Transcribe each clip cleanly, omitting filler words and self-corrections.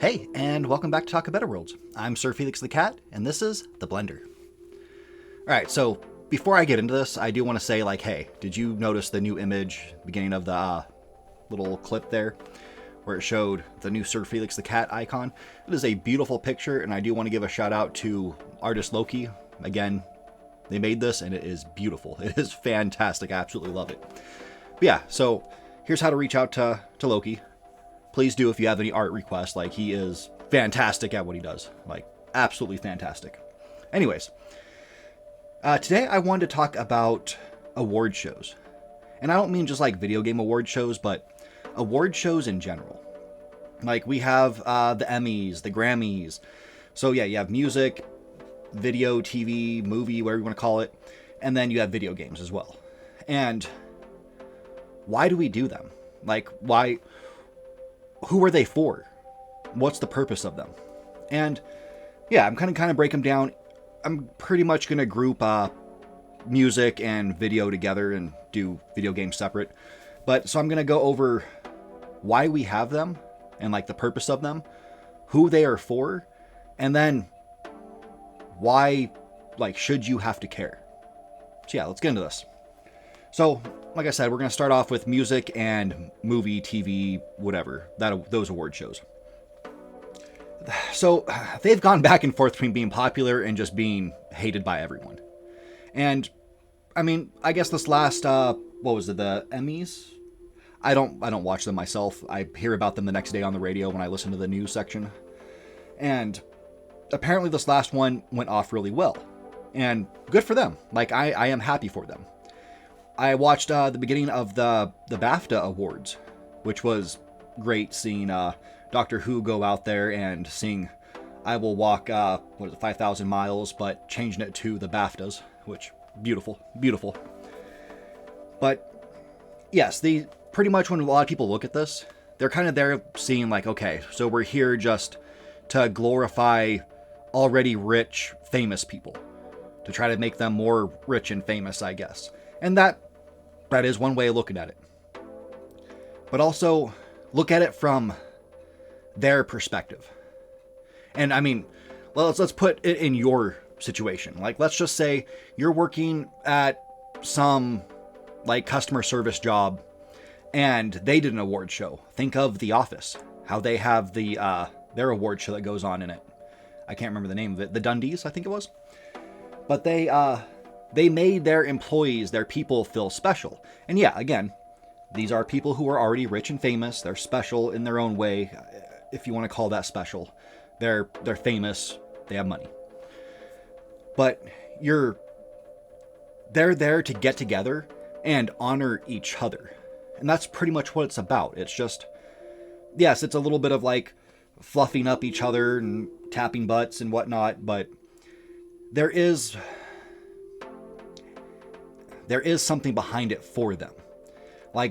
Hey, and welcome back to Talk Better Worlds. I'm SirFelixTheCat, and this is The Blender. Alright, so before I get into this, I do want to say, hey, did you notice the new image, beginning of the little clip there, where it showed the new SirFelixTheCat icon? It is a beautiful picture, and I do want to give a shout out to artist Loki. Again, they made this, and it is beautiful. It is fantastic. I absolutely love it. But yeah, so here's how to reach out to Loki. Please do if you have any art requests. He is fantastic at what he does. Absolutely fantastic. Anyways, today I wanted to talk about award shows. And I don't mean just video game award shows, but award shows in general. We have the Emmys, the Grammys. So yeah, you have music, video, TV, movie, whatever you want to call it. And then you have video games as well. And why do we do them? Why... Who are they for? What's the purpose of them? And yeah, I'm kind of break them down. I'm pretty much going to group music and video together and do video games separate. So I'm going to go over why we have them and the purpose of them, who they are for, and then why should you have to care? So yeah, let's get into this. So, like I said, we're going to start off with music and movie, TV, whatever, those award shows. So, they've gone back and forth between being popular and just being hated by everyone. And, I guess this last, what was it, the Emmys? I don't watch them myself. I hear about them the next day on the radio when I listen to the news section. And apparently this last one went off really well. And good for them. I am happy for them. I watched the beginning of the BAFTA Awards, which was great seeing Doctor Who go out there and sing I Will Walk, 5,000 miles, but changing it to the BAFTAs, which, beautiful, beautiful. But, yes, they pretty much, when a lot of people look at this, they're kind of there seeing okay, so we're here just to glorify already rich, famous people, to try to make them more rich and famous, I guess. And that is one way of looking at it. But also, look at it from their perspective. And let's put it in your situation. Let's just say you're working at some customer service job and they did an award show. Think of The Office, how they have their award show that goes on in it. I can't remember the name of it. The Dundies, I think it was. But they made their employees, their people, feel special. And yeah, again, these are people who are already rich and famous. They're special in their own way, if you want to call that special. They're famous. They have money. But they're there to get together and honor each other. And that's pretty much what it's about. It's just, yes, it's a little bit of fluffing up each other and tapping butts and whatnot, but there is something behind it for them.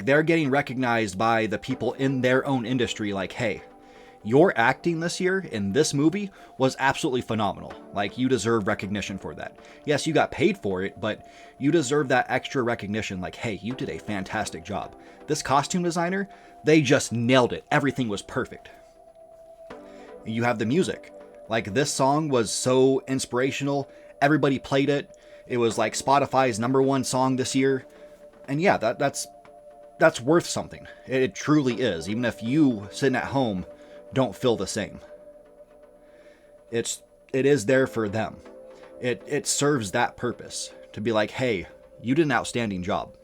They're getting recognized by the people in their own industry, hey, your acting this year in this movie was absolutely phenomenal. You deserve recognition for that. Yes, you got paid for it, but you deserve that extra recognition. Hey, you did a fantastic job. This costume designer, they just nailed it. Everything was perfect. You have the music. This song was so inspirational. Everybody played it. It was Spotify's #1 song this year. And yeah, that's worth something. It truly is. Even if you sitting at home don't feel the same. It is there for them. It serves that purpose to be hey, you did an outstanding job.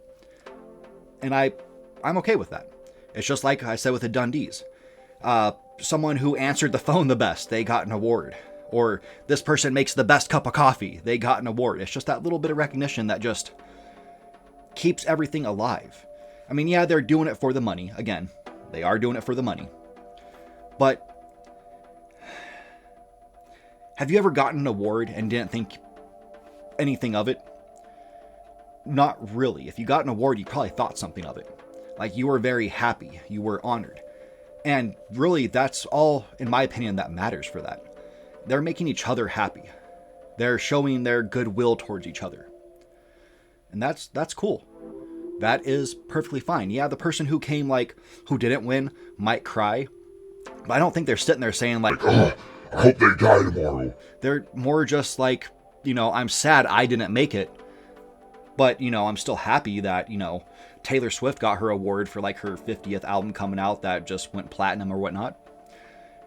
And I'm okay with that. It's just like I said with the Dundies. Someone who answered the phone the best, they got an award. Or this person makes the best cup of coffee, they got an award. It's just that little bit of recognition that just keeps everything alive. Yeah, they're doing it for the money. Again, they are doing it for the money. But have you ever gotten an award and didn't think anything of it? Not really. If you got an award, you probably thought something of it. You were very happy. You were honored. And really, that's all, in my opinion, that matters for that. They're making each other happy. They're showing their goodwill towards each other. And that's cool. That is perfectly fine. Yeah, the person who came, who didn't win might cry. But I don't think they're sitting there saying like, oh, I hope they die tomorrow. They're more just like, I'm sad I didn't make it, but, I'm still happy that, Taylor Swift got her award for like her 50th album coming out that just went platinum or whatnot.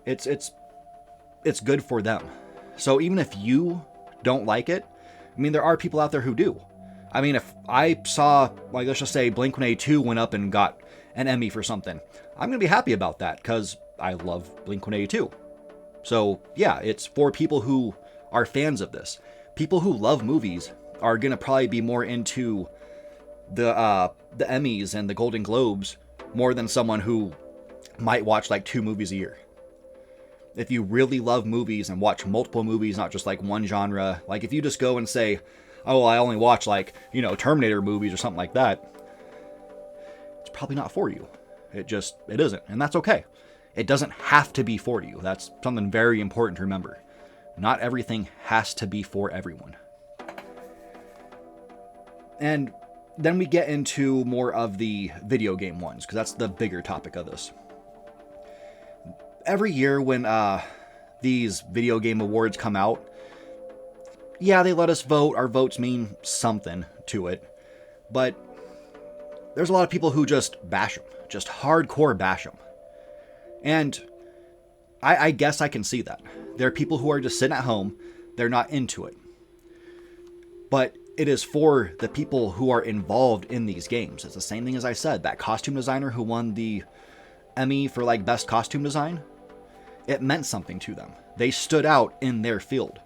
It's good for them. So even if you don't like it, I mean, there are people out there who do. I mean, if I saw, like, let's just say Blink-182 went up and got an Emmy for something, I'm going to be happy about that because I love Blink-182. So yeah, it's for people who are fans of this. People who love movies are going to probably be more into the Emmys and the Golden Globes more than someone who might watch like 2 movies a year. If you really love movies and watch multiple movies, not just like one genre, like if you just go and say, oh, well, I only watch like, Terminator movies or something like that, it's probably not for you. It isn't. And that's okay. It doesn't have to be for you. That's something very important to remember. Not everything has to be for everyone. And then we get into more of the video game ones, because that's the bigger topic of this. Every year when these video game awards come out, yeah, they let us vote. Our votes mean something to it. But there's a lot of people who just bash them. Just hardcore bash them. And I guess I can see that. There are people who are just sitting at home. They're not into it. But it is for the people who are involved in these games. It's the same thing as I said. That costume designer who won the Emmy for like best costume design, it meant something to them. They stood out in their field.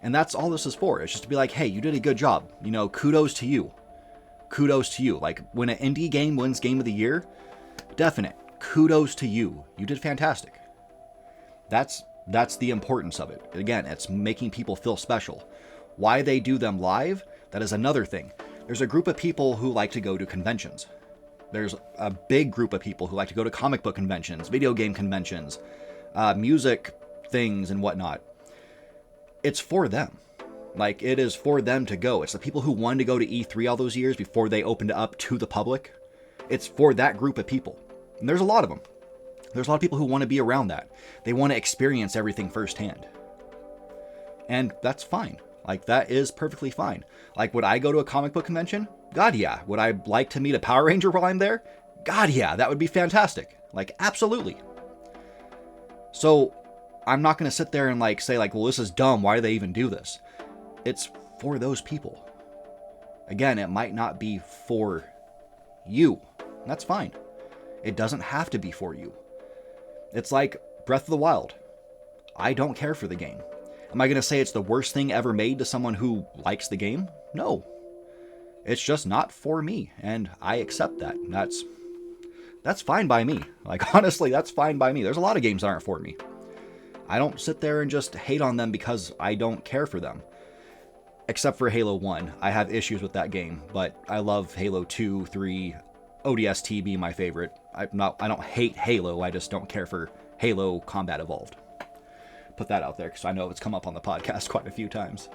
And that's all this is for. It's just to be like, hey, you did a good job. Kudos to you. Kudos to you. Like when an indie game wins Game of the Year, definite. Kudos to you. You did fantastic. That's the importance of it. Again, it's making people feel special. Why they do them live, that is another thing. There's a group of people who like to go to conventions. There's a big group of people who like to go to comic book conventions, video game conventions, music things and whatnot. It's for them. Like, it is for them to go. It's the people who wanted to go to E3 all those years before they opened it up to the public. It's for that group of people. And there's a lot of them. There's a lot of people who want to be around that. They want to experience everything firsthand. And that's fine. Like, that is perfectly fine. Like, would I go to a comic book convention? God, yeah. Would I like to meet a Power Ranger while I'm there? God, yeah. That would be fantastic. Like, absolutely. So, I'm not going to sit there and, like, say, like, well, this is dumb. Why do they even do this? It's for those people. Again, it might not be for you. That's fine. It doesn't have to be for you. It's like Breath of the Wild. I don't care for the game. Am I going to say it's the worst thing ever made to someone who likes the game? No. It's just not for me, and I accept that. That's fine by me. Like, honestly, that's fine by me. There's a lot of games that aren't for me. I don't sit there and just hate on them because I don't care for them. Except for Halo 1. I have issues with that game, but I love Halo 2, 3, ODST being my favorite. I don't hate Halo, I just don't care for Halo Combat Evolved. Put that out there, because I know it's come up on the podcast quite a few times.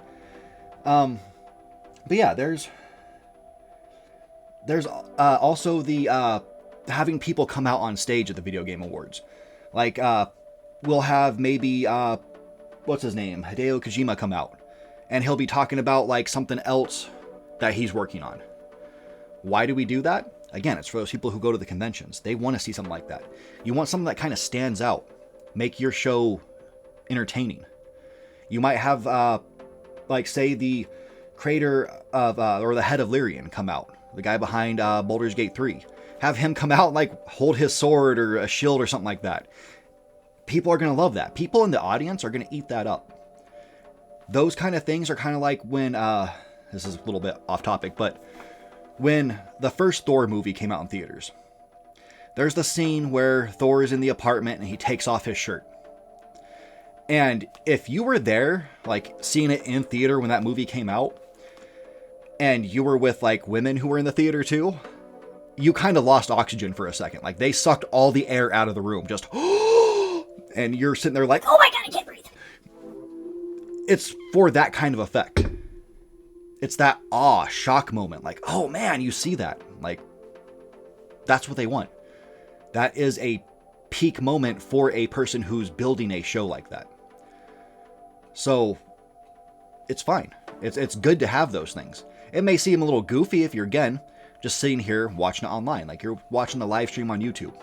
But yeah, there's also the having people come out on stage at the Video Game Awards. Like, we'll have maybe, what's his name? Hideo Kojima come out. And he'll be talking about, like, something else that he's working on. Why do we do that? Again, it's for those people who go to the conventions. They want to see something like that. You want something that kind of stands out. Make your show entertaining. You might have, like, say, the creator of, or the head of Lyrian come out. The guy behind Baldur's Gate 3. Have him come out and, like, hold his sword or a shield or something like that. People are going to love that. People in the audience are going to eat that up. Those kind of things are kind of like when, this is a little bit off topic, but when the first Thor movie came out in theaters, there's the scene where Thor is in the apartment and he takes off his shirt. And if you were there, like, seeing it in theater when that movie came out, and you were with, like, women who were in the theater too, you kind of lost oxygen for a second. Like, they sucked all the air out of the room, just, and you're sitting there like, oh my God, I can't breathe. It's for that kind of effect. It's that shock moment. Like, oh man, you see that. Like, that's what they want. That is a peak moment for a person who's building a show like that. So it's fine. It's good to have those things. It may seem a little goofy if you're, again, just sitting here watching it online, like you're watching the live stream on YouTube.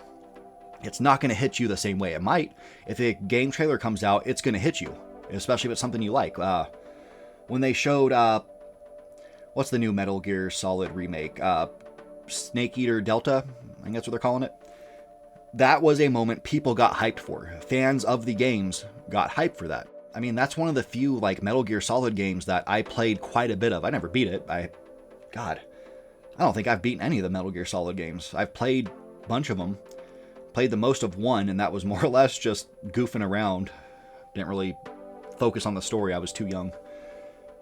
It's not going to hit you the same way. It might. If a game trailer comes out, it's going to hit you, especially if it's something you like. When they showed, what's the new Metal Gear Solid remake? Snake Eater Delta, I think that's what they're calling it. That was a moment people got hyped for. Fans of the games got hyped for that. I mean, that's one of the few like Metal Gear Solid games that I played quite a bit of. I never beat it. I don't think I've beaten any of the Metal Gear Solid games. I've played a bunch of them. Played the most of one, and that was more or less just goofing around. Didn't really focus on the story. I was too young.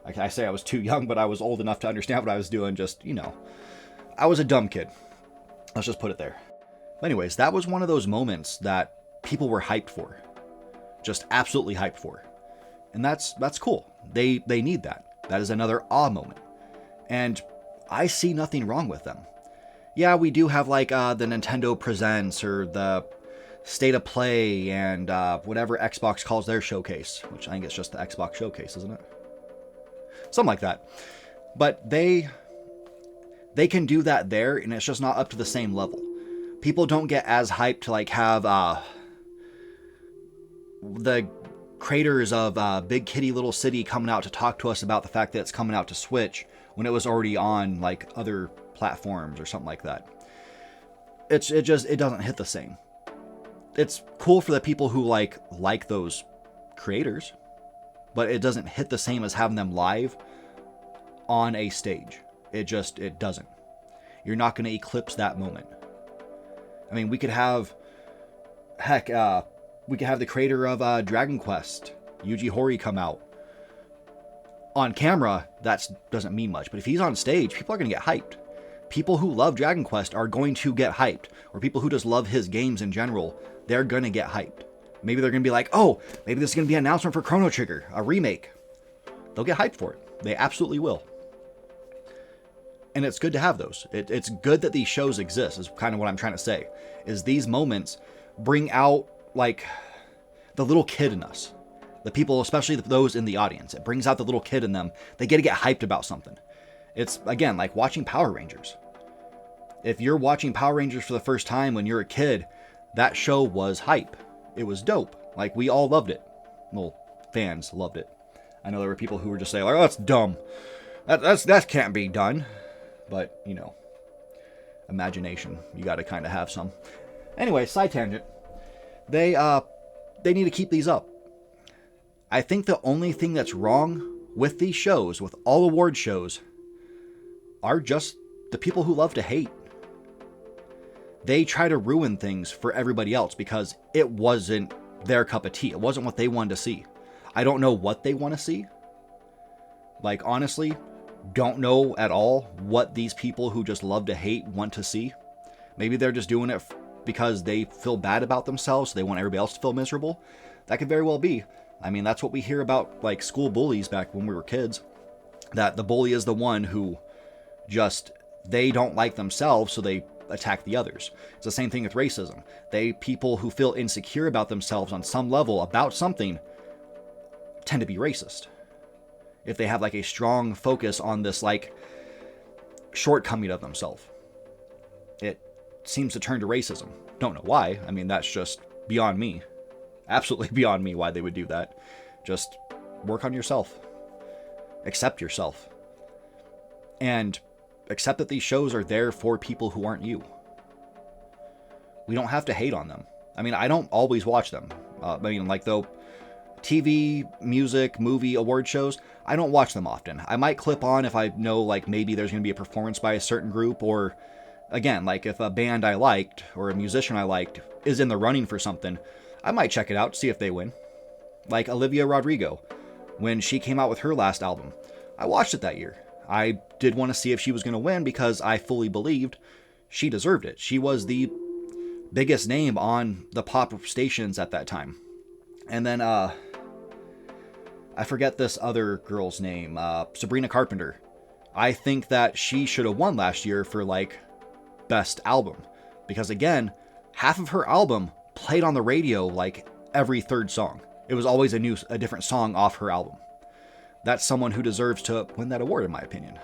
I say I was too young, but I was old enough to understand what I was doing. Just, I was a dumb kid. Let's just put it there. But anyways, that was one of those moments that people were hyped for. Just absolutely hyped for. And that's cool. They need that. That is another awe moment. And I see nothing wrong with them. Yeah, we do have like the Nintendo Presents or the State of Play and whatever Xbox calls their showcase, which I think it's just the Xbox Showcase, isn't it? Something like that. But they can do that there, and it's just not up to the same level. People don't get as hyped to like have the creators of Big Kitty Little City coming out to talk to us about the fact that it's coming out to Switch when it was already on like other platforms or something like that. It doesn't hit the same. It's cool for the people who like those creators, but it doesn't hit the same as having them live on a stage. It doesn't. You're not going to eclipse that moment. I mean, we could have the creator of Dragon Quest, Yuji Horii, come out. On camera, that doesn't mean much, but if he's on stage, people are going to get hyped. People who love Dragon Quest are going to get hyped, or people who just love his games in general, they're going to get hyped. Maybe they're going to be like, oh, maybe this is going to be an announcement for Chrono Trigger, a remake. They'll get hyped for it. They absolutely will. And it's good to have those. It's good that these shows exist, is kind of what I'm trying to say. Is these moments bring out, like, the little kid in us. The people, especially those in the audience. It brings out the little kid in them. They get to get hyped about something. It's, again, like watching Power Rangers. If you're watching Power Rangers for the first time when you're a kid, that show was hype. It was dope. Like, we all loved it. Well, fans loved it. I know there were people who were just saying, like, oh, that's dumb. That can't be done. But, imagination. You got to kind of have some. Anyway, side tangent. They need to keep these up. I think the only thing that's wrong with these shows, with all award shows, are just the people who love to hate. They try to ruin things for everybody else because it wasn't their cup of tea. It wasn't what they wanted to see. I don't know what they want to see. Like, honestly, don't know at all what these people who just love to hate want to see. Maybe they're just doing it because they feel bad about themselves. So they want everybody else to feel miserable. That could very well be. I mean, that's what we hear about, like, school bullies back when we were kids. That the bully is the one who they don't like themselves, so they attack the others. It's the same thing with racism. People who feel insecure about themselves on some level about something tend to be racist. If they have, like, a strong focus on this, like, shortcoming of themselves. It seems to turn to racism. Don't know why. I mean, that's just beyond me. Absolutely beyond me why they would do that. Just work on yourself. Accept yourself. And accept that these shows are there for people who aren't you. We don't have to hate on them. I mean, I don't always watch them. Though TV, music, movie, award shows, I don't watch them often. I might clip on if I know, like, maybe there's going to be a performance by a certain group, or, again, like, if a band I liked or a musician I liked is in the running for something, I might check it out, see if they win. Like Olivia Rodrigo, when she came out with her last album. I watched it that year. I did want to see if she was going to win because I fully believed she deserved it. She was the biggest name on the pop stations at that time. And then, I forget this other girl's name, Sabrina Carpenter. I think that she should have won last year for, like, best album. Because, again, half of her album played on the radio like every third song. It was always a different song off her album. That's someone who deserves to win that award, in my opinion.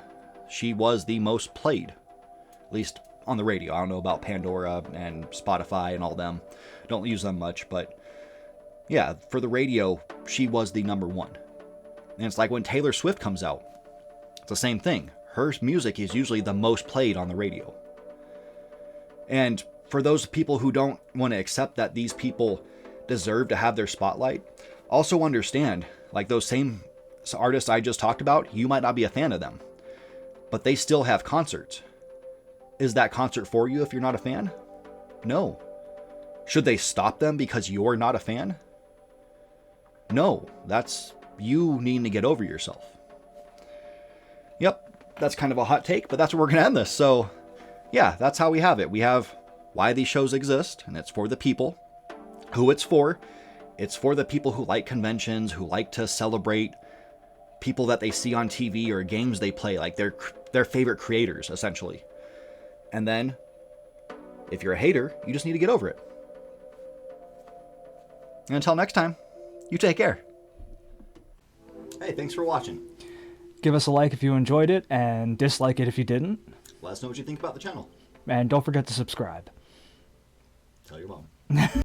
She was the most played, at least on the radio. I don't know about Pandora and Spotify and all them. Don't use them much, but yeah, for the radio, she was the number one. And it's like when Taylor Swift comes out, it's the same thing. Her music is usually the most played on the radio. And for those people who don't want to accept that these people deserve to have their spotlight, also understand, like those same artists I just talked about, you might not be a fan of them, but they still have concerts. Is that concert for you if you're not a fan? No. Should they stop them because you're not a fan? No, that's you needing to get over yourself. Yep, that's kind of a hot take, but that's where we're going to end this. So, yeah, that's how we have it. We have why these shows exist, and it's for the people. Who it's for. It's for the people who like conventions, who like to celebrate people that they see on TV or games they play, like their favorite creators, essentially. And then, if you're a hater, you just need to get over it. And until next time, you take care. Hey, thanks for watching. Give us a like if you enjoyed it, and dislike it if you didn't. Let us know what you think about the channel. And don't forget to subscribe. Tell your mom.